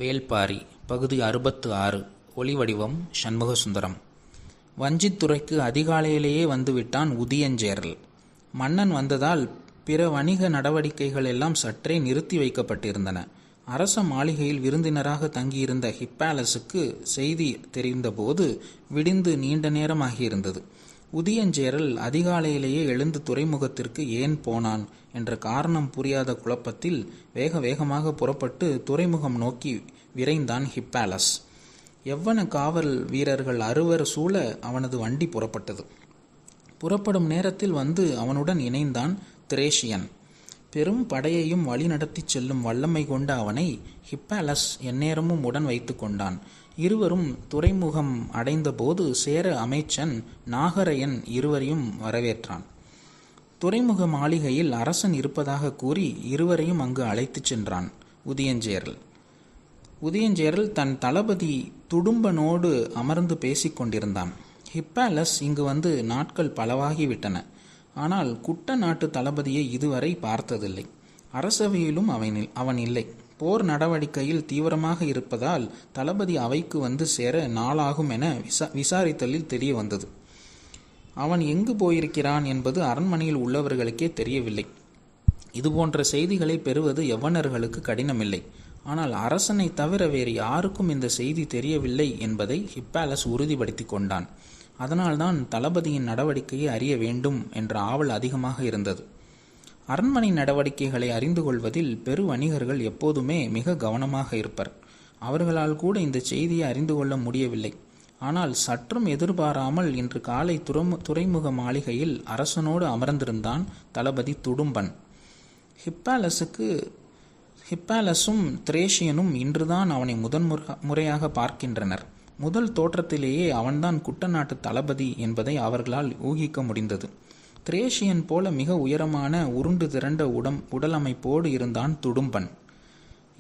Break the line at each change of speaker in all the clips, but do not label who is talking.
வேள்பாரி பகுதி 66 ஒலிவடிவம் சண்முகசுந்தரம். வஞ்சித்துறைக்கு அதிகாலையிலேயே வந்துவிட்டான் உதியஞ்சேரல். மன்னன் வந்ததால் பிற வணிக நடவடிக்கைகள் எல்லாம் சற்றே நிறுத்தி வைக்கப்பட்டிருந்தன. அரச மாளிகையில் விருந்தினராக தங்கியிருந்த ஹிப்பாலஸுக்கு செய்தி தெரிந்தபோது விடிந்து நீண்ட நேரமாகியிருந்தது. உதியஞ்சேரல் அதிகாலையிலேயே எழுந்து துறைமுகத்திற்கு ஏன் போனான் என்ற காரணம் புரியாத குழப்பத்தில் வேக வேகமாக புறப்பட்டு துறைமுகம் நோக்கி விரைந்தான் ஹிப்பாலஸ். எவ்வன காவல் வீரர்கள் 60 சூழ அவனது வண்டி புறப்பட்டது. புறப்படும் நேரத்தில் வந்து அவனுடன் இணைந்தான் திரேஷியன். பெரும் படையையும் வழி நடத்தி செல்லும் வல்லமை கொண்ட அவனை ஹிப்பாலஸ் எந்நேரமும் உடன் வைத்து கொண்டான். இருவரும் துறைமுகம் அடைந்தபோது சேர அமைச்சன் நாகரையன் இருவரையும் வரவேற்றான். துறைமுக மாளிகையில் அரசன் இருப்பதாக கூறி இருவரையும் அங்கு அழைத்துச் சென்றான் உதியஞ்சேரல் தன் தளபதி துடும்பனோடு அமர்ந்து பேசிக் கொண்டிருந்தான். ஹிப்பாலஸ் இங்கு வந்து நாட்கள் பலவாகிவிட்டன. ஆனால் குட்ட நாட்டு தளபதியை இதுவரை பார்த்ததில்லை. அரசவையிலும் அவன் இல்லை. போர் நடவடிக்கையில் தீவிரமாக இருப்பதால் தளபதி அவைக்கு வந்து சேர நாளாகும் என விசாரித்தலில் தெரிய வந்தது. அவன் எங்கு போயிருக்கிறான் என்பது அரண்மனையில் உள்ளவர்களுக்கே தெரியவில்லை. இதுபோன்ற செய்திகளை பெறுவது யவனர்களுக்கு கடினமில்லை. ஆனால் அரசனை தவிர வேறு யாருக்கும் இந்த செய்தி தெரியவில்லை என்பதை ஹிப்பாலஸ் உறுதிப்படுத்தி கொண்டான். அதனால்தான் தளபதியின் நடவடிக்கையை அறிய வேண்டும் என்ற ஆவல் அதிகமாக இருந்தது. அரண்மனை நடவடிக்கைகளை அறிந்து கொள்வதில் பெரு வணிகர்கள் எப்போதுமே மிக கவனமாக இருப்பர். அவர்களால் கூட இந்த செய்தியை அறிந்து கொள்ள முடியவில்லை. ஆனால் சற்றும் எதிர்பாராமல் இன்று காலை துறைமுக மாளிகையில் அரசனோடு அமர்ந்திருந்தான் தளபதி துடும்பன். ஹிப்பாலஸும் திரேஷியனும் இன்றுதான் அவனை முறையாக பார்க்கின்றனர். முதல் தோற்றத்திலேயே அவன்தான் குட்டநாட்டு தளபதி என்பதை அவர்களால் ஊகிக்க முடிந்தது. திரேஷியன் போல மிக உயரமான உருண்டு திரண்ட உடலமைப்போடு இருந்தான் துடும்பன்.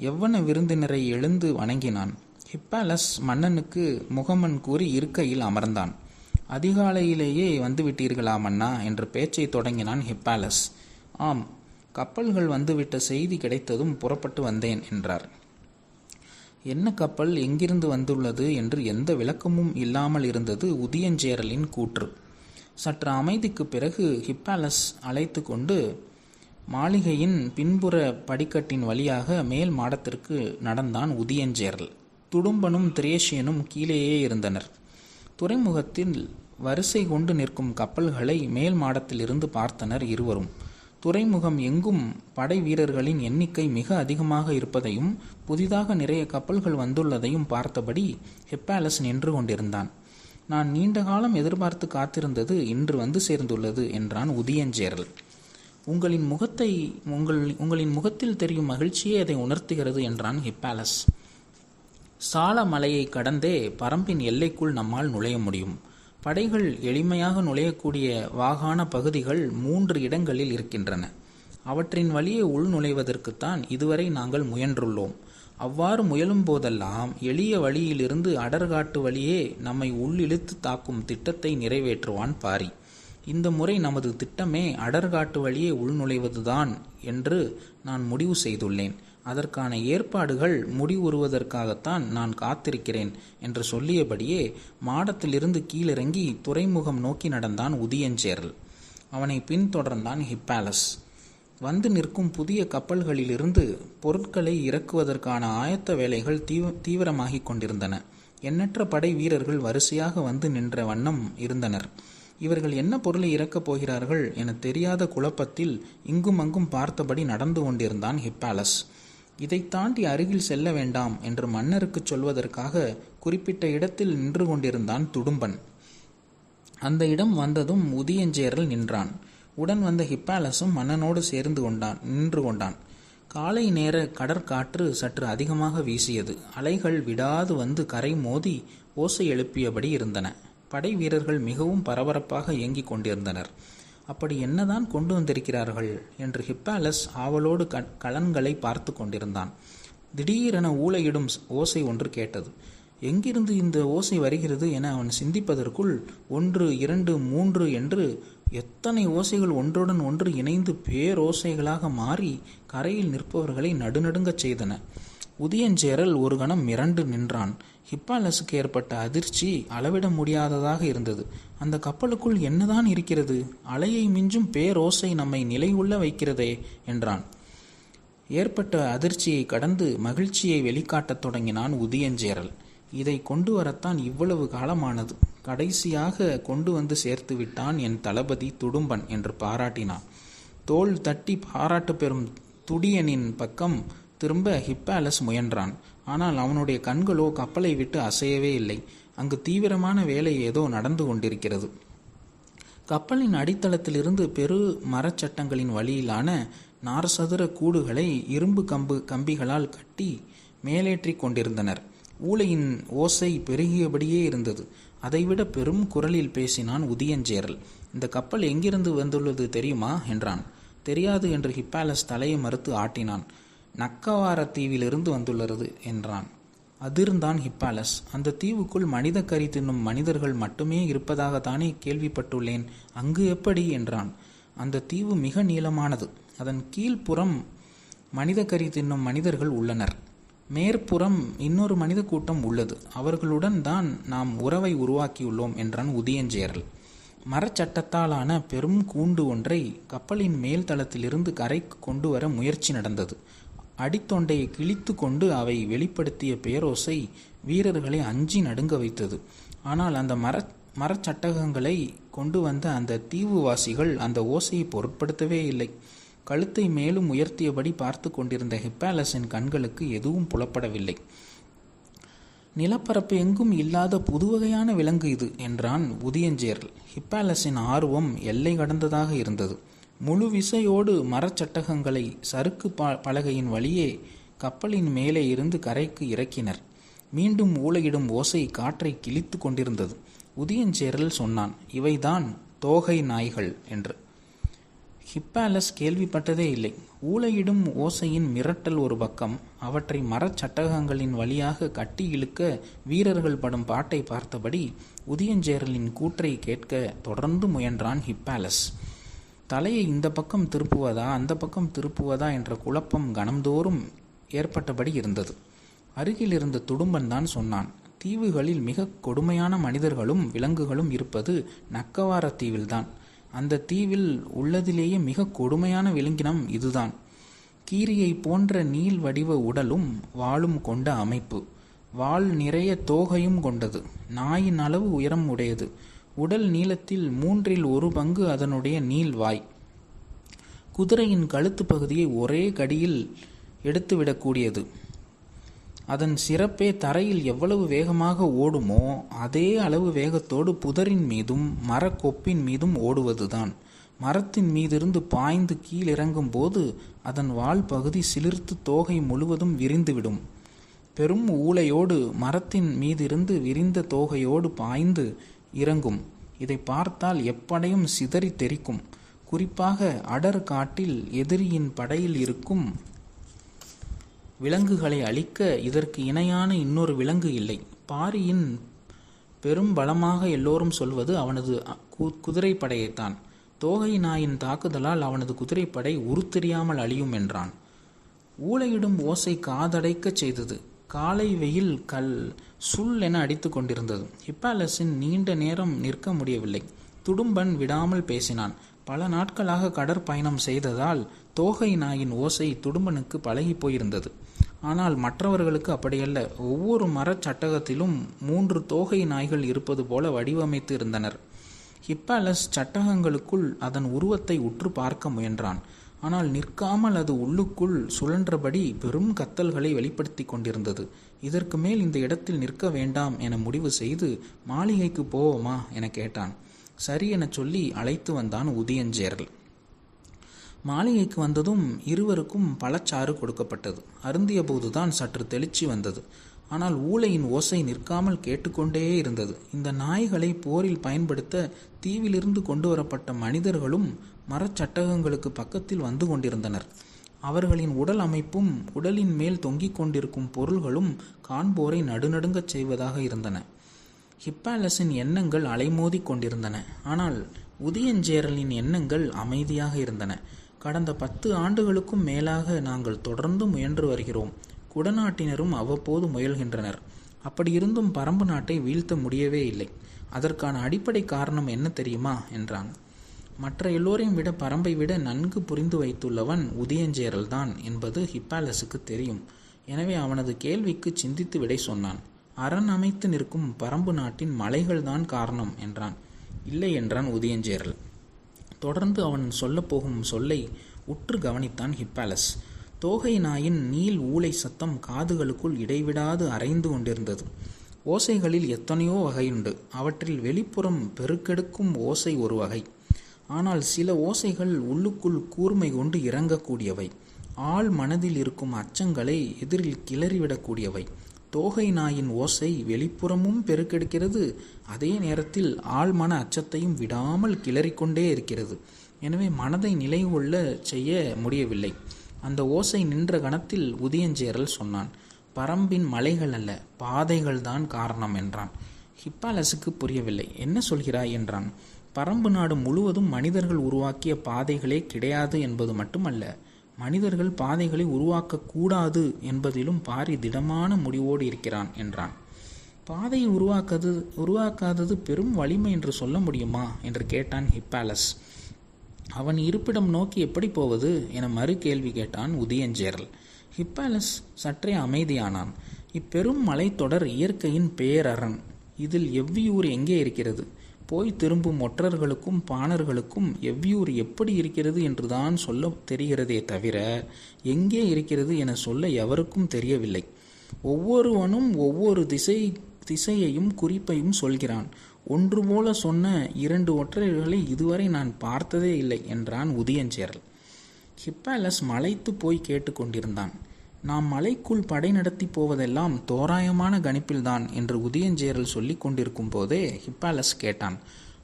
எவ்வன விருந்தினரை எழுந்து வணங்கினான். ஹிப்பாலஸ் மன்னனுக்கு முகமன் கூறி இருக்கையில் அமர்ந்தான். அதிகாலையிலேயே வந்துவிட்டீர்களா மன்னா என்று பேச்சை தொடங்கினான் ஹிப்பாலஸ். ஆம், கப்பல்கள் வந்துவிட்ட செய்தி கிடைத்ததும் புறப்பட்டு வந்தேன் என்றார். என்ன கப்பல், எங்கிருந்து வந்துள்ளது என்று எந்த விளக்கமும் இல்லாமல் இருந்தது உதியஞ்சேரலின் கூற்று. சற்று அமைதிக்கு பிறகு ஹிப்பாலஸ் அழைத்து கொண்டு மாளிகையின் பின்புற படிக்கட்டின் வழியாக மேல் மாடத்திற்கு நடந்தான் உதியஞ்சேரல். துடும்பனும் திரேஷியனும் கீழேயே இருந்தனர். துறைமுகத்தில் வரிசை கொண்டு நிற்கும் கப்பல்களை மேல் மாடத்திலிருந்து பார்த்தனர் இருவரும். துறைமுகம் எங்கும் படை வீரர்களின் எண்ணிக்கை மிக அதிகமாக இருப்பதையும் புதிதாக நிறைய கப்பல்கள் வந்துள்ளதையும் பார்த்தபடி ஹிப்பாலஸ் நின்று கொண்டிருந்தான். நான் நீண்ட காலம் எதிர்பார்த்து காத்திருந்தது இன்று வந்து சேர்ந்துள்ளது என்றான் உதியஞ்சேரல். உங்களின் முகத்தில் தெரியும் மகிழ்ச்சியே அதை உணர்த்துகிறது என்றான் ஹிப்பாலஸ். சால மலையை கடந்தே பரம்பின் எல்லைக்குள் நம்மால் நுழைய முடியும். படைகள் எளிமையாக நுழையக்கூடிய வாகான பகுதிகள் 3 இடங்களில் இருக்கின்றன. அவற்றின் வழியே உள் நுழைவதற்குத்தான் இதுவரை நாங்கள் முயன்றுள்ளோம். அவ்வாறு முயலும் போதெல்லாம் எளிய வழியிலிருந்து அடர்காட்டு வழியே நம்மை உள்ளிழுத்து தாக்கும் திட்டத்தை நிறைவேற்றுவான் பாரி. இந்த முறை நமது திட்டமே அடர்காட்டு வழியே உள்நுழைவதுதான் என்று நான் முடிவு செய்துள்ளேன். அதற்கான ஏற்பாடுகள் முடிவுறுவதற்காகத்தான் நான் காத்திருக்கிறேன் என்று சொல்லியபடியே மாடத்திலிருந்து கீழிறங்கி துறைமுகம் நோக்கி நடந்தான் உதியஞ்சேரல். அவனை பின்தொடர்ந்தான் ஹிப்பாலஸ். வந்து நிற்கும் புதிய கப்பல்களிலிருந்து பொருட்களை இறக்குவதற்கான ஆயத்த வேலைகள் தீவிரமாகிக் கொண்டிருந்தன. எண்ணற்ற படை வீரர்கள் வரிசையாக வந்து நின்ற வண்ணம் இருந்தனர். இவர்கள் என்ன பொருளை இறக்கப் போகிறார்கள் என தெரியாத குழப்பத்தில் இங்கும் அங்கும் பார்த்தபடி நடந்து கொண்டிருந்தான் ஹிப்பாலஸ். இதை தாண்டி அருகில் செல்ல வேண்டாம் என்று மன்னருக்கு சொல்வதற்காக குறிப்பிட்ட இடத்தில் நின்று கொண்டிருந்தான் துடும்பன். அந்த இடம் வந்ததும் உதியஞ்சேரல் நின்றான். உடன் வந்த ஹிப்பாலஸும் மன்னனோடு நின்று கொண்டான். காலை நேர கடற்காற்று சற்று அதிகமாக வீசியது. அலைகள் விடாது வந்து கரை மோதி ஓசை எழுப்பியபடி இருந்தன. படை வீரர்கள் மிகவும் பரபரப்பாக இயங்கிக் கொண்டிருந்தனர். அப்படி என்னதான் கொண்டு வந்திருக்கிறார்கள் என்று ஹிப்பாலஸ் ஆவலோடு கலன்களை பார்த்து கொண்டிருந்தான். திடீரென ஊளையிடும் ஓசை ஒன்று கேட்டது. எங்கிருந்து இந்த ஓசை வருகிறது என அவன் சிந்திப்பதற்குள் 1, 2, 3 என்று எத்தனை ஓசைகள் ஒன்றுடன் ஒன்று இணைந்து பேரோசைகளாக மாறி கரையில் நிற்பவர்களை நடுநடுங்கச் செய்தன. உதியஞ்சேரல் ஒரு கணம் மிரண்டு நின்றான். ஹிப்பாலஸுக்கு ஏற்பட்ட அதிர்ச்சி அளவிட முடியாததாக இருந்தது. அந்த கப்பலுக்குள் என்னதான் இருக்கிறது? அலையை மிஞ்சும் பேரோசை நம்மை நிலையுள்ள வைக்கிறதே என்றான். ஏற்பட்ட அதிர்ச்சியை கடந்து மகிழ்ச்சியை வெளிக்காட்டத் தொடங்கினான் உதியஞ்சேரல். இதை கொண்டு வரத்தான் இவ்வளவு காலமானது. கடைசியாக கொண்டு வந்து சேர்த்து விட்டான் என் தளபதி துடும்பன் என்று பாராட்டினான். தோள் தட்டி பாராட்டு பெறும் துடியனின் பக்கம் திரும்ப ஹிப்பாலஸ் முயன்றான். ஆனால் அவனுடைய கண்களோ கப்பலை விட்டு அசையவே இல்லை. அங்கு தீவிரமான வேலை ஏதோ நடந்து கொண்டிருக்கிறது. கப்பலின் அடித்தளத்திலிருந்து பெரு மரச்சட்டங்களின் வழியிலான நார்சதுர கூடுகளை இரும்பு கம்பிகளால் கட்டி மேலேற்றி கொண்டிருந்தனர். ஊளையின் ஓசை பெருகியபடியே இருந்தது. அதைவிட பெரும் குரலில் பேசினான் உதியஞ்சேரல். இந்த கப்பல் எங்கிருந்து வந்துள்ளது தெரியுமா என்றான். தெரியாது என்று ஹிப்பாலஸ் தலையை மறுத்து ஆட்டினான். நக்கவார தீவிலிருந்து வந்துள்ளது என்றான். அதிர்ந்தான் ஹிப்பாலஸ். அந்த தீவுக்குள் மனித கறி தின்னும் மனிதர்கள் மட்டுமே இருப்பதாகத்தானே கேள்விப்பட்டுள்ளேன். அங்கு எப்படி என்றான். அந்த தீவு மிக நீளமானது. அதன் கீழ்ப்புறம் மனித கறி தின்னும் மனிதர்கள் உள்ளனர். மேற்புறம் இன்னொரு மனித கூட்டம் உள்ளது. அவர்களுடன் தான் நாம் உறவை உருவாக்கியுள்ளோம் என்றான் உதியஞ்சேரல். மரச்சட்டத்தாலான பெரும் கூண்டு ஒன்றை கப்பலின் மேல் தளத்திலிருந்து கரைக்கு கொண்டு வர முயற்சி நடந்தது. அடித்தொண்டையை கிழித்து கொண்டு அவை வெளிப்படுத்திய பேரோசை வீரர்களை அஞ்சி நடுங்க வைத்தது. ஆனால் அந்த மரச்சட்டகங்களை கொண்டு வந்த அந்த தீவுவாசிகள் அந்த ஓசையை பொருட்படுத்தவே இல்லை. கழுத்தை மேலும் உயர்த்தியபடி பார்த்து கொண்டிருந்த ஹிப்பாலஸின் கண்களுக்கு எதுவும் புலப்படவில்லை. நிலப்பரப்பு எங்கும் இல்லாத புதுவகையான விலங்கு இது என்றான் உதியஞ்சேரல். ஹிப்பாலஸின் ஆர்வம் எல்லை கடந்ததாக இருந்தது. முழு விசையோடு மரச்சட்டகங்களை சறுக்கு பலகையின் வழியே கப்பலின் மேலே இருந்து கரைக்கு இறக்கினர். மீண்டும் ஊளையிடும் ஓசை காற்றை கிழித்து கொண்டிருந்தது. உதியஞ்சேரல் சொன்னான், இவைதான் தோகை நாய்கள் என்று. ஹிப்பாலஸ் கேள்விப்பட்டதே இல்லை. ஊளையிடும் ஓசையின் மிரட்டல் ஒரு பக்கம், அவற்றை மரச்சட்டகங்களின் வழியாக கட்டி இழுக்க வீரர்கள் படும் பாட்டை பார்த்தபடி உதியஞ்சேரலின் கூற்றை கேட்க தொடர்ந்து முயன்றான் ஹிப்பாலஸ். தலையை இந்த பக்கம் திருப்புவதா அந்த பக்கம் திருப்புவதா என்ற குழப்பம் கணம்தோறும் ஏற்பட்டபடி இருந்தது. அருகில் இருந்த துடும்பன் தான் சொன்னான், தீவுகளில் மிக கொடுமையான மனிதர்களும் விலங்குகளும் இருப்பது நக்கவார தீவில்தான். அந்த தீவில் உள்ளதிலேயே மிக கொடுமையான விலங்கினம் இதுதான். கீரியை போன்ற நீள் வடிவ உடலும் வாளும் கொண்ட அமைப்பு. வால் நிறைய தோகையும் கொண்டது. நாயின் அளவு உயரம் உடையது. உடல் நீளத்தில் 1/3 அதனுடைய நீள்வாய். குதிரையின் கழுத்து பகுதியை ஒரே கடியில் எடுத்துவிடக்கூடியது. அதன் சிறப்பே தரையில் எவ்வளவு வேகமாக ஓடுமோ அதே அளவு வேகத்தோடு புதரின் மீதும் மரக்கொப்பின் மீதும் ஓடுவதுதான். மரத்தின் மீதிருந்து பாய்ந்து கீழிறங்கும் போது அதன் வால் பகுதி சிலிர்த்து தோகை முழுவதும் விரிந்துவிடும். பெரும் ஊளையோடு மரத்தின் மீதிருந்து விரிந்த தோகையோடு பாய்ந்து இறங்கும். இதை பார்த்தால் எப்படையும் சிதறி தெரிக்கும். குறிப்பாக அடர் காட்டில் எதிரியின் படையில் இருக்கும் விலங்குகளை அழிக்க இதற்கு இணையான இன்னொரு விலங்கு இல்லை. பாரியின் பெரும் பலமாக எல்லோரும் சொல்வது அவனது குதிரைப்படையைத்தான். தோகை நாயின் தாக்குதலால் அவனது குதிரைப்படை உருத்தெரியாமல் அழியும் என்றான். ஊளையிடும் ஓசை காதடைக்கச் செய்தது. காலை வெயில் சுல் என அடித்து கொண்டிருந்தது. ஹிப்பாலஸின் நீண்ட நேரம் நிற்க முடியவில்லை. துடும்பன் விடாமல் பேசினான். பல நாட்களாக கடற்பயணம் செய்ததால் தோகை நாயின் ஓசை துடும்பனுக்கு பழகி போயிருந்தது. ஆனால் மற்றவர்களுக்கு அப்படியல்ல. ஒவ்வொரு மரச்சட்டகத்திலும் 3 தோகை நாய்கள் இருப்பது போல வடிவமைத்து இருந்தனர். ஹிப்பாலஸ் சட்டகங்களுக்குள் அதன் உருவத்தை உற்று பார்க்க முயன்றான். ஆனால் நிற்காமல் அது உள்ளுக்குள் சுழன்றபடி பெரும் கத்தல்களை வெளிப்படுத்தி கொண்டிருந்தது. இதற்கு மேல் இந்த இடத்தில் நிற்க வேண்டாம் என முடிவு செய்து மாளிகைக்கு போவோமா என கேட்டான். சரி என சொல்லி அழைத்து வந்தான் உதியஞ்சேரல். மாளிகைக்கு வந்ததும் இருவருக்கும் பழச்சாறு கொடுக்கப்பட்டது. அருந்திய போதுதான் சற்று தெளிச்சி வந்தது. ஆனால் ஊளையின் ஓசை நிற்காமல் கேட்டுக்கொண்டே இருந்தது. இந்த நாய்களை போரில் பயன்படுத்த தீவிலிருந்து கொண்டு வரப்பட்ட மனிதர்களும் மரச்சட்டகங்களுக்கு பக்கத்தில் வந்து கொண்டிருந்தனர். அவர்களின் உடல் அமைப்பும் உடலின் மேல் தொங்கிக் கொண்டிருக்கும் பொருள்களும் காண்போரை நடுநடுங்கச் செய்வதாக இருந்தன. ஹிப்பாலஸின் எண்ணங்கள் அலைமோதி கொண்டிருந்தன. ஆனால் உதியஞ்சேரலின் எண்ணங்கள் அமைதியாக இருந்தன. கடந்த 10 ஆண்டுகளுக்கும் மேலாக நாங்கள் தொடர்ந்து முயன்று வருகிறோம். குடநாட்டினரும் அவ்வப்போது முயல்கின்றனர். அப்படியிருந்தும் பரம்பு நாட்டை வீழ்த்த முடியவே இல்லை. அதற்கான அடிப்படை காரணம் என்ன தெரியுமா என்றான். மற்ற எல்லோரையும் விட பரம்பை விட நன்கு புரிந்து வைத்துள்ளவன் உதயஞ்சேரல் தான் என்பது ஹிப்பாலஸுக்கு தெரியும். எனவே அவனது கேள்விக்கு சிந்தித்து விடை சொன்னான். அரண் அமைத்து நிற்கும் பரம்பு நாட்டின் மலைகள்தான் காரணம் என்றான். இல்லை என்றான் உதயஞ்சேரல். தொடர்ந்து அவன் சொல்லப்போகும் சொல்லை உற்று கவனித்தான் ஹிப்பாலஸ். தோகை நாயின் நீல் ஊளை சத்தம் காதுகளுக்குள் இடைவிடாது அரைந்து கொண்டிருந்தது. ஓசைகளில் எத்தனையோ வகையுண்டு. அவற்றில் வெளிப்புறம் பெருக்கெடுக்கும் ஓசை ஒரு வகை. ஆனால் சில ஓசைகள் உள்ளுக்குள் கூர்மை கொண்டு இறங்கக்கூடியவை. ஆள் மனதில் இருக்கும் அச்சங்களை எதிரில் கிளறிவிடக்கூடியவை. தோகை நாயின் ஓசை வெளிப்புறமும் பெருக்கெடுக்கிறது, அதே நேரத்தில் ஆழ்மன அச்சத்தையும் விடாமல் கிளறிக்கொண்டே இருக்கிறது. எனவே மனதை நிலை கொள்ள செய்ய முடியவில்லை. அந்த ஓசை நின்ற கணத்தில் உதயஞ்சேரல் சொன்னான், பரம்பின் மலைகள் அல்ல, பாதைகள்தான் காரணம் என்றான். ஹிப்பாலஸுக்கு புரியவில்லை. என்ன சொல்கிறாய் என்றான். பரம்பு நாடு முழுவதும் மனிதர்கள் உருவாக்கிய பாதைகளே கிடையாது என்பது மட்டுமல்ல, மனிதர்கள் பாதைகளை உருவாக்கக்கூடாது என்பதிலும் பாரி திடமான முடிவோடு இருக்கிறான் என்றான். பாதையை உருவாக்காதது பெரும் வலிமை என்று சொல்ல முடியுமா என்று கேட்டான் ஹிப்பாலஸ். அவன் இருப்பிடம் நோக்கி எப்படி போவது என மறு கேள்வி கேட்டான் உதயஞ்சேரல். ஹிப்பாலஸ் சற்றே அமைதியானான். இப்பெரும் மலைத்தொடர் இயற்கையின் பேரரண். இதில் எவ்வியூர் எங்கே இருக்கிறது? போய் திரும்பும் ஒற்றர்களுக்கும் பாணர்களுக்கும் எவ்வியூர் எப்படி இருக்கிறது என்றுதான் சொல்ல தெரிகிறதே தவிர எங்கே இருக்கிறது என சொல்ல எவருக்கும் தெரியவில்லை. ஒவ்வொருவனும் ஒவ்வொரு திசையையும் குறிப்பையும் சொல்கிறான். ஒன்று போல சொன்ன 2 ஒற்றர்களை இதுவரை நான் பார்த்ததே இல்லை என்றான் உதயஞ்சேரல். ஹிப்பாலஸ் மலைத்து போய் கேட்டுக்கொண்டிருந்தான். நாம் மலைக்குள் படை நடத்தி போவதெல்லாம் தோராயமான கணிப்பில்தான் என்று உதயஞ்சேரல் சொல்லி கொண்டிருக்கும் போதே ஹிப்பாலஸ் கேட்டான்.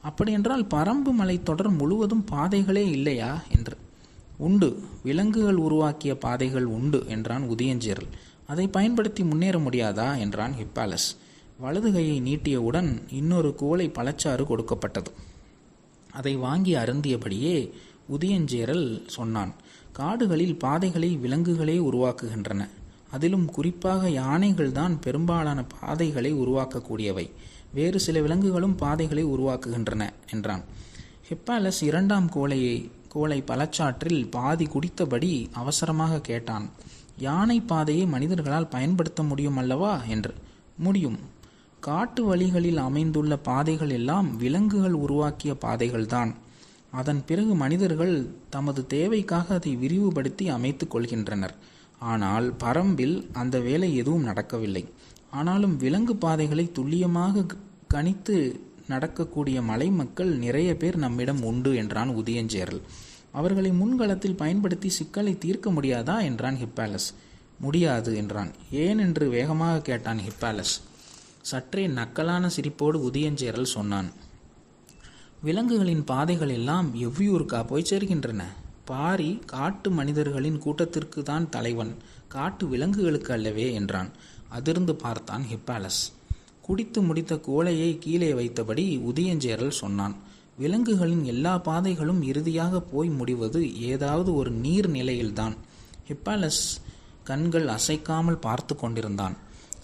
அப்படியென்றால் பரம்பு மலைத்தொடர் முழுவதும் பாதைகளே இல்லையா என்று. உண்டு, விலங்குகள் உருவாக்கிய பாதைகள் உண்டு என்றான் உதயஞ்சேரல். அதை பயன்படுத்தி முன்னேற முடியாதா என்றான் ஹிப்பாலஸ். வலது கையை நீட்டியவுடன் இன்னொரு குவளை பழச்சாறு கொடுக்கப்பட்டது. அதை வாங்கி அருந்தியபடியே உதயஞ்சேரல் சொன்னான். காடுகளில் பாதைகளை விலங்குகளே உருவாக்குகின்றன. அதிலும் குறிப்பாக யானைகள் தான் பெரும்பாலான பாதைகளை உருவாக்கக்கூடியவை. வேறு சில விலங்குகளும் பாதைகளை உருவாக்குகின்றன என்றான். ஹிப்பாலஸ் 2ஆம் குவளை பழச்சாற்றில் பாதி குடித்தபடி அவசரமாக கேட்டான். யானை பாதையை மனிதர்களால் பயன்படுத்த முடியும் அல்லவா என்று. முடியும். காட்டு வழிகளில் அமைந்துள்ள பாதைகள் எல்லாம் விலங்குகள் உருவாக்கிய பாதைகள்தான். அதன் பிறகு மனிதர்கள் தமது தேவைக்காக அதை விரிவுபடுத்தி அமைத்து கொள்கின்றனர். ஆனால் பரம்பில் அந்த வேலை எதுவும் நடக்கவில்லை. ஆனாலும் விலங்கு பாதைகளை துல்லியமாக கணித்து நடக்கக்கூடிய மலை மக்கள் நிறைய பேர் நம்மிடம் உண்டு என்றான் உதயஞ்சேரல். அவர்களை முன்களத்தில் பயன்படுத்தி சிக்கலை தீர்க்க முடியாதா என்றான் ஹிப்பாலஸ். முடியாது என்றான். ஏன் என்று வேகமாக கேட்டான் ஹிப்பாலஸ். சற்றே நக்கலான சிரிப்போடு உதயஞ்சேரல் சொன்னான். விலங்குகளின் பாதைகள் எல்லாம் எவ்வியூருக்கா போய் சேர்கின்றன? பாரி காட்டு மனிதர்களின் கூட்டத்திற்கு தான் தலைவன், காட்டு விலங்குகளுக்கு அல்லவே என்றான். அதிர்ந்து பார்த்தான் ஹிப்பாலஸ். குடித்து முடித்த குவளையை கீழே வைத்தபடி உதயஞ்சேரல் சொன்னான். விலங்குகளின் எல்லா பாதைகளும் இறுதியாக போய் முடிவது ஏதாவது ஒரு நீர் நிலையில்தான். ஹிப்பாலஸ் கண்கள் அசைக்காமல் பார்த்து கொண்டிருந்தான்.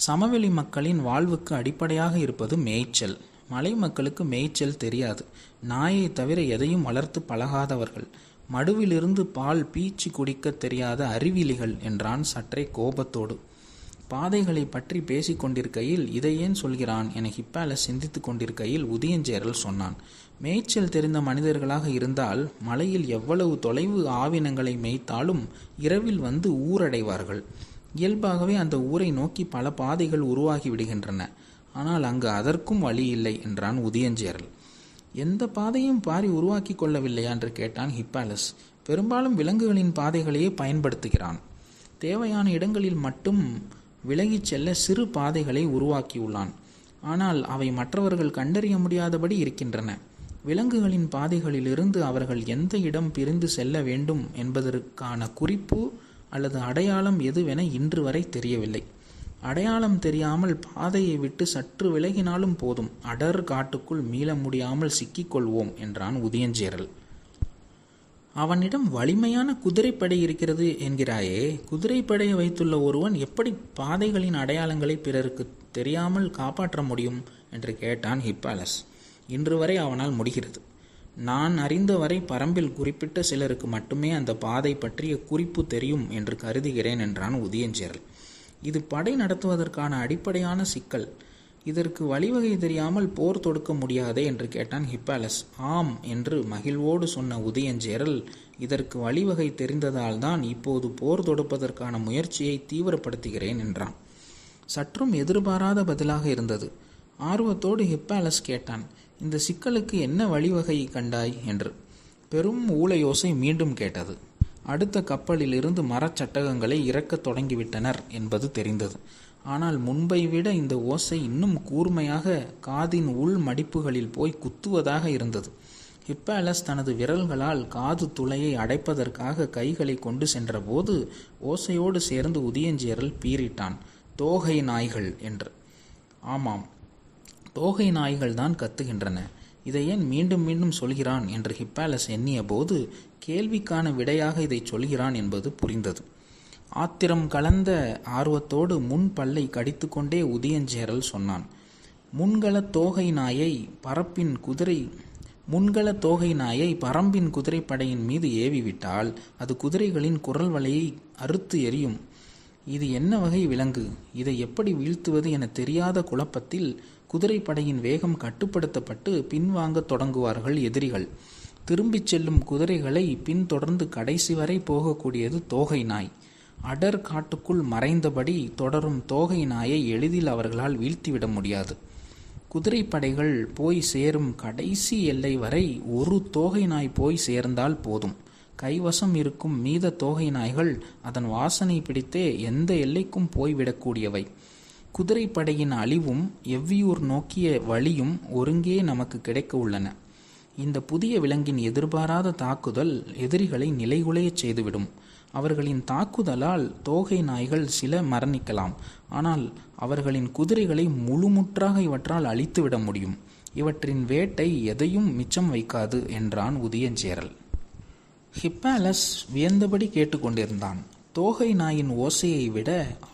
சமவெளி மக்களின் வாழ்வுக்கு அடிப்படையாக இருப்பது மேய்ச்சல். மலை மக்களுக்கு மேய்ச்சல் தெரியாது. நாயை தவிர எதையும் வளர்த்து பழகாதவர்கள். மடுவிலிருந்து பால் பீச்சி குடிக்க தெரியாத அறிவிலிகள் என்றான் சற்றே கோபத்தோடு. பாதைகளை பற்றி பேசிக் கொண்டிருக்கையில் இதை ஏன் சொல்கிறான் என ஹிப்பாலஸ் சிந்தித்து கொண்டிருக்கையில் உதயஞ்சேரல் சொன்னான். மேய்ச்சல் தெரிந்த மனிதர்களாக இருந்தால் மலையில் எவ்வளவு தொலைவு ஆவினங்களை மேய்த்தாலும் இரவில் வந்து ஊரடைவார்கள். இயல்பாகவே அந்த ஊரை நோக்கி பல பாதைகள் உருவாகி விடுகின்றன. ஆனால் அங்கு அதற்கும் வழி இல்லை என்றான் உதயஞ்சேரல். எந்த பாதையும் பாரி உருவாக்கி கொள்ளவில்லையா என்று கேட்டான் ஹிப்பாலஸ். பெரும்பாலும் விலங்குகளின் பாதைகளையே பயன்படுத்துகிறான். தேவையான இடங்களில் மட்டும் விலகிச் செல்ல சிறு பாதைகளை உருவாக்கியுள்ளான். ஆனால் அவை மற்றவர்கள் கண்டறிய முடியாதபடி இருக்கின்றன. விலங்குகளின் பாதைகளிலிருந்து அவர்கள் எந்த இடம் பிரிந்து செல்ல வேண்டும் என்பதற்கான குறிப்பு அல்லது அடையாளம் எதுவென இன்று வரை தெரியவில்லை. அடையாளம் தெரியாமல் பாதையை விட்டு சற்று விலகினாலும் போதும், அடர் காட்டுக்குள் மீள முடியாமல் சிக்கிக்கொள்வோம் என்றான் உதயஞ்சேரல். அவனிடம் வலிமையான குதிரைப்படை இருக்கிறது என்கிறாயே, குதிரைப்படையை வைத்துள்ள ஒருவன் எப்படி பாதைகளின் அடையாளங்களை பிறருக்கு தெரியாமல் காப்பாற்ற முடியும் என்று கேட்டான் ஹிப்பாலஸ். இன்று வரை அவனால் முடிகிறது. நான் அறிந்தவரை பரம்பில் குறிப்பிட்ட சிலருக்கு மட்டுமே அந்த பாதை பற்றிய குறிப்பு தெரியும் என்று கருதுகிறேன் என்றான் உதயஞ்சேரல். இது படை நடத்துவதற்கான அடிப்படையான சிக்கல். இதற்கு வழிவகை தெரியாமல் போர் தொடுக்க முடியாதே என்று கேட்டான் ஹிப்பாலஸ். ஆம் என்று மகிழ்வோடு சொன்ன உதயஞ்சேரல், இதற்கு வழிவகை தெரிந்ததால் தான் இப்போது போர் தொடுப்பதற்கான முயற்சியை தீவிரப்படுத்துகிறேன் என்றான். சற்றும் எதிர்பாராத பதிலாக இருந்தது. ஆர்வத்தோடு ஹிப்பாலஸ் கேட்டான், இந்த சிக்கலுக்கு என்ன வழிவகை கண்டாய் என்று. பெரும் ஊளையோசை மீண்டும் கேட்டது. அடுத்த கப்பலில் இருந்து மரச்சட்டகங்களை இறக்கத் தொடங்கிவிட்டனர் என்பது தெரிந்தது. ஆனால் முன்பை விட இந்த ஓசை இன்னும் கூர்மையாக காதின் உள் மடிப்புகளில் போய் குத்துவதாக இருந்தது. ஹிப்பாலஸ் தனது விரல்களால் காது துளையை அடைப்பதற்காக கைகளை கொண்டு சென்றபோது ஓசையோடு சேர்ந்து உதயஞ்சேரல் பீறிட்டான், தோகை நாய்கள் என்று. ஆமாம், தோகை நாய்கள் தான் கத்துகின்றன. இதை ஏன் மீண்டும் மீண்டும் சொல்கிறான் என்று ஹிப்பாலஸ் எண்ணிய போது கேள்விக்கான விடையாக இதை சொல்கிறான் என்பது புரிந்தது. ஆத்திரம் கலந்த ஆர்வத்தோடு முன் பல்லை கடித்து கொண்டே உதயஞ்சேரல் சொன்னான், முன்கள தோகை நாயை பரம்பின் குதிரைப்படையின் மீது ஏவிவிட்டால் அது குதிரைகளின் குரல் வலையை அறுத்து எறியும். இது என்ன வகை விலங்கு? இதை எப்படி வீழ்த்துவது என தெரியாத குழப்பத்தில் குதிரைப்படையின் வேகம் கட்டுப்படுத்தப்பட்டு பின்வாங்க தொடங்குவார்கள் எதிரிகள். திரும்பிச் செல்லும் குதிரைகளை பின்தொடர்ந்து கடைசி வரை போகக்கூடியது தோகை நாய். அடர் காட்டுக்குள் மறைந்தபடி தொடரும் தோகை நாயை எளிதில் அவர்களால் வீழ்த்திவிட முடியாது. குதிரைப்படைகள் போய் சேரும் கடைசி எல்லை வரை ஒரு தோகை நாய் போய் சேர்ந்தால் போதும். கைவசம் இருக்கும் மீத தோகை நாய்கள் அதன் வாசனை பிடித்தே எந்த எல்லைக்கும் போய்விடக்கூடியவை. குதிரைப்படையின் அழிவும் எவ்வியூர் நோக்கிய வழியும் ஒருங்கே நமக்கு கிடைக்க உள்ளன. இந்த புதிய விலங்கின் எதிர்பாராத தாக்குதல் எதிரிகளை நிலைகுலையச் செய்துவிடும். அவர்களின் தாக்குதலால் தோகை நாய்கள் சில மரணிக்கலாம். ஆனால் அவர்களின் குதிரைகளை முழுமுற்றாக இவற்றால் அழித்துவிட முடியும். இவற்றின் வேட்டை எதையும் மிச்சம் வைக்காது என்றான் உதயஞ்சேரல். ஹிப்பாலஸ் வியந்தபடி கேட்டுக்கொண்டிருந்தான். தோகை நாயின் ஓசையை விட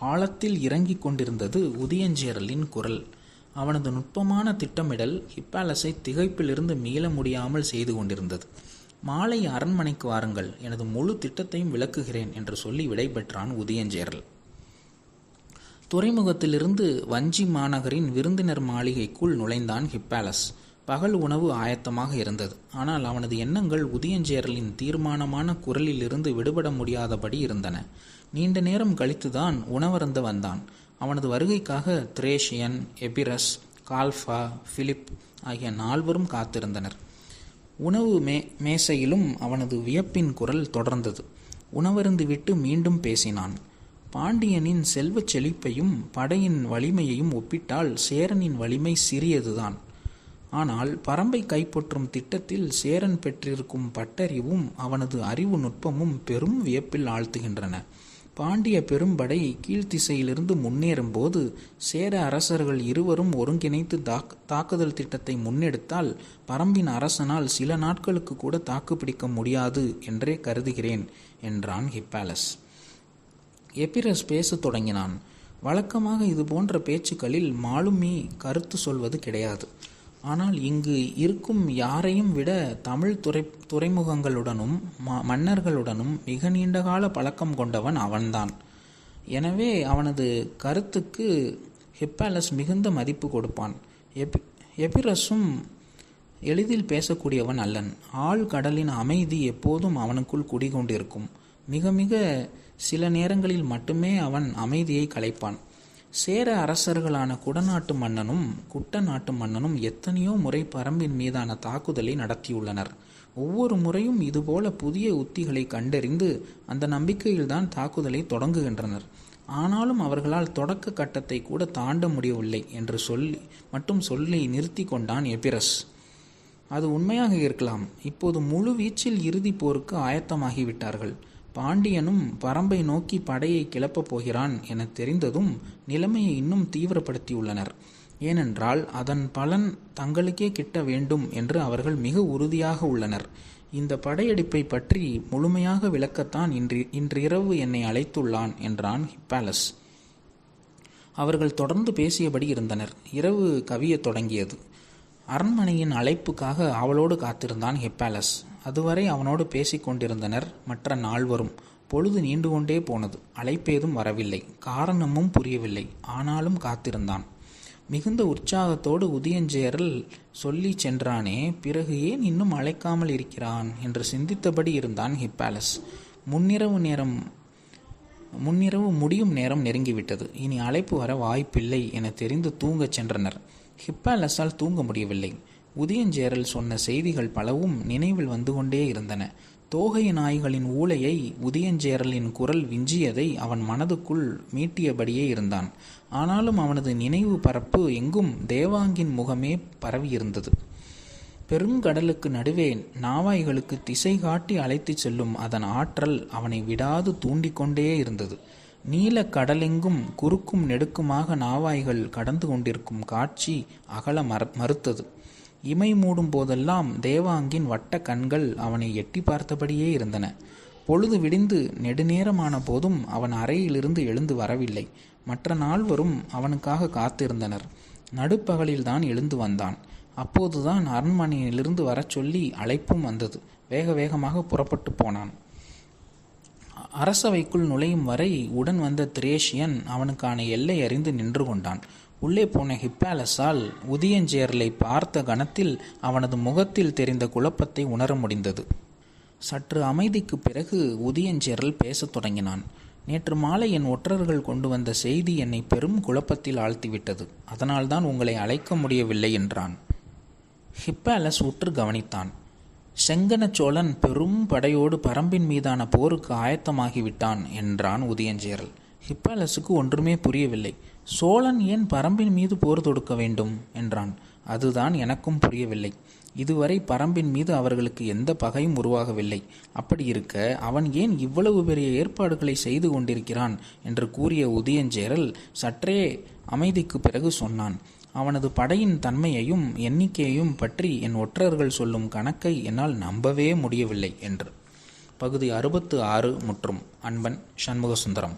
ஆழத்தில் இறங்கிக் கொண்டிருந்தது உதயஞ்சேரலின் குரல். அவனது நுட்பமான திட்டமிடல் ஹிப்பாலஸை திகைப்பிலிருந்து மீள முடியாமல் செய்து கொண்டிருந்தது. மாலை அரண்மனைக்கு வாருங்கள், எனது முழு திட்டத்தையும் விளக்குகிறேன் என்று சொல்லி விடைபெற்றான் உதயஞ்சேரல். துறைமுகத்திலிருந்து வஞ்சி மாநகரின் விருந்தினர் மாளிகைக்குள் நுழைந்தான் ஹிப்பாலஸ். பகல் உணவு ஆயத்தமாக இருந்தது. ஆனால் அவனது எண்ணங்கள் உதயஞ்சேரலின் தீர்மானமான குரலிலிருந்து விடுபட முடியாதபடி இருந்தன. நீண்ட நேரம் கழித்துதான் உணவருந்த வந்தான். அவனது வருகைக்காக திரேஷியன், எபிரஸ், கால்ஃபா, பிலிப் ஆகிய 4 காத்திருந்தனர். உணவு மேசையிலும் அவனது வியப்பின் குரல் தொடர்ந்தது. உணவருந்து விட்டு மீண்டும் பேசினான். பாண்டியனின் செல்வச் செழிப்பையும் படையின் வலிமையையும் ஒப்பிட்டால் சேரனின் வலிமை சிறியதுதான். ஆனால் பரம்பை கைப்பற்றும் திட்டத்தில் சேரன் பெற்றிருக்கும் பட்டறிவும் அவனது அறிவு நுட்பமும் பெரும் வியப்பில் ஆழ்த்துகின்றன. பாண்டிய பெரும்படை கீழ்த்திசையிலிருந்து முன்னேறும் போது சேர அரசர்கள் இருவரும் ஒருங்கிணைத்து தாக்குதல் திட்டத்தை முன்னெடுத்தால் பரம்பின் அரசனால் சில நாட்களுக்கு கூட தாக்குப்பிடிக்க முடியாது என்றே கருதுகிறேன் என்றான் ஹிப்பாலஸ். எபிரஸ் பேசத் தொடங்கினான். வழக்கமாக இது போன்ற பேச்சுக்களில் மாலுமி கருத்து சொல்வது கிடையாது. ஆனால் இங்கு இருக்கும் யாரையும் விட தமிழ் துறைமுகங்களுடனும் மன்னர்களுடனும் மிக நீண்டகால பழக்கம் கொண்டவன் அவன்தான். எனவே அவனது கருத்துக்கு ஹிப்பாலஸ் மிகுந்த மதிப்பு கொடுப்பான். எபிரஸும் எளிதில் பேசக்கூடியவன் அல்லன். ஆழ்கடலின் அமைதி எப்போதும் அவனுக்குள் குடிகொண்டிருக்கும். மிக மிக சில நேரங்களில் மட்டுமே அவன் அமைதியை கலைப்பான். சேர அரசர்களான குடநாட்டு மன்னனும் குட்ட நாட்டு மன்னனும் எத்தனையோ முறை பரம்பின் மீதான தாக்குதலை நடத்தியுள்ளனர். ஒவ்வொரு முறையும் இதுபோல புதிய உத்திகளை கண்டறிந்து அந்த நம்பிக்கையில்தான் தாக்குதலை தொடங்குகின்றனர். ஆனாலும் அவர்களால் தொடக்க கட்டத்தை கூட தாண்ட முடியவில்லை என்று சொல்லி நிறுத்தி கொண்டான் எபிரஸ். அது உண்மையாக இருக்கலாம். இப்போது முழு வீச்சில் இறுதி போருக்கு ஆயத்தமாகிவிட்டார்கள். பாண்டியனும் பரம்பை நோக்கி படையை கிளப்பப் போகிறான் என தெரிந்ததும் நிலைமையை இன்னும் தீவிரப்படுத்தியுள்ளனர். ஏனென்றால் அதன் பலன் தங்களுக்கே கிட்ட வேண்டும் என்று அவர்கள் மிக உறுதியாக உள்ளனர். இந்த படையெடுப்பை பற்றி முழுமையாக விளக்கத்தான் இன்றிரவு என்னை அழைத்துள்ளான் என்றான் ஹிப்பாலஸ். அவர்கள் தொடர்ந்து பேசியபடி இருந்தனர். இரவு கவியத் தொடங்கியது. அரண்மனையின் அழைப்புக்காக அவளோடு காத்திருந்தான் ஹிப்பாலஸ். அதுவரை அவனோடு பேசிக் கொண்டிருந்தனர் மற்ற நால்வரும். பொழுது நீண்டு கொண்டே போனது. அழைப்பேதும் வரவில்லை. காரணமும் புரியவில்லை. ஆனாலும் காத்திருந்தான். மிகுந்த உற்சாகத்தோடு உதயஞ்சேரல் சொல்லி சென்றானே, பிறகு ஏன் இன்னும் அழைக்காமல் இருக்கிறான் என்று சிந்தித்தபடி இருந்தான் ஹிப்பாலஸ். முன்னிரவு முடியும் நேரம் நெருங்கிவிட்டது. இனி அழைப்பு வர வாய்ப்பில்லை என தெரிந்து தூங்கச் சென்றனர். ஹிப்பாலஸால் தூங்க முடியவில்லை. உதயஞ்சேரல் சொன்ன செய்திகள் பலவும் நினைவில் வந்து கொண்டே இருந்தன. தோகை நாய்களின் ஊளையை உதயஞ்சேரலின் குரல் விஞ்சியதை அவன் மனதுக்குள் மீட்டியபடியே இருந்தான். ஆனாலும் அவனது நினைவு பரப்பு எங்கும் தேவாங்கின் முகமே பரவியிருந்தது. பெருங்கடலுக்கு நடுவே நாவாய்களுக்கு திசை காட்டி அழைத்துச் செல்லும் அதன் ஆற்றல் அவனை விடாது தூண்டிக்கொண்டே இருந்தது. நீல கடலெங்கும் குறுக்கும் நெடுக்குமாக நாவாய்கள் கடந்து கொண்டிருக்கும் காட்சி அகல மறுத்தது. இமை மூடும் போதெல்லாம் தேவாங்கின் வட்ட கண்கள் அவனை எட்டி பார்த்தபடியே இருந்தன. பொழுது விடிந்து நெடுநேரமான போதும் அவன் அறையிலிருந்து எழுந்து வரவில்லை. மற்ற நால்வரும் அவனுக்காக காத்திருந்தனர். நடுப்பகலில்தான் எழுந்து வந்தான். அப்போதுதான் அரண்மனையிலிருந்து வரச் சொல்லி அழைப்பும் வந்தது. வேக வேகமாக புறப்பட்டு போனான். அரசவைக்குள் நுழையும் வரை உடன் வந்த திரேஷியன் அவனுக்கான எல்லை அறிந்து நின்று கொண்டான். உள்ளே போன ஹிப்பாலஸால் உதயஞ்சேரலை பார்த்த கணத்தில் அவனது முகத்தில் தெரிந்த குழப்பத்தை உணர முடிந்தது. சற்று அமைதிக்கு பிறகு உதயஞ்சேரல் பேசத் தொடங்கினான். நேற்று மாலை என் ஒற்றர்கள் கொண்டு வந்த செய்தி என்னை பெரும் குழப்பத்தில் ஆழ்த்திவிட்டது. அதனால்தான் உங்களை அழைக்க முடியவில்லை என்றான். ஹிப்பாலஸ் உற்று கவனித்தான். செங்கன சோழன் பெரும் படையோடு பரம்பின் மீதான போருக்கு ஆயத்தமாகிவிட்டான் என்றான் உதயஞ்சேரல். ஹிப்பாலஸுக்கு ஒன்றுமே புரியவில்லை. சோழன் ஏன் பரம்பின் மீது போர் தொடுக்க வேண்டும் என்றான். அதுதான் எனக்கும் புரியவில்லை. இதுவரை பரம்பின் மீது அவர்களுக்கு எந்த பகையும் உருவாகவில்லை. அப்படி இருக்க அவன் ஏன் இவ்வளவு பெரிய ஏற்பாடுகளை செய்து கொண்டிருக்கிறான் என்று கூறிய உதயஞ்சேரல் சற்றே அமைதிக்கு பிறகு சொன்னான். அவனது படையின் தன்மையையும் எண்ணிக்கையையும் பற்றி என் ஒற்றர்கள் சொல்லும் கணக்கை என்னால் நம்பவே முடியவில்லை என்று. பகுதி 66 முற்றும். அன்பன் சண்முகசுந்தரம்.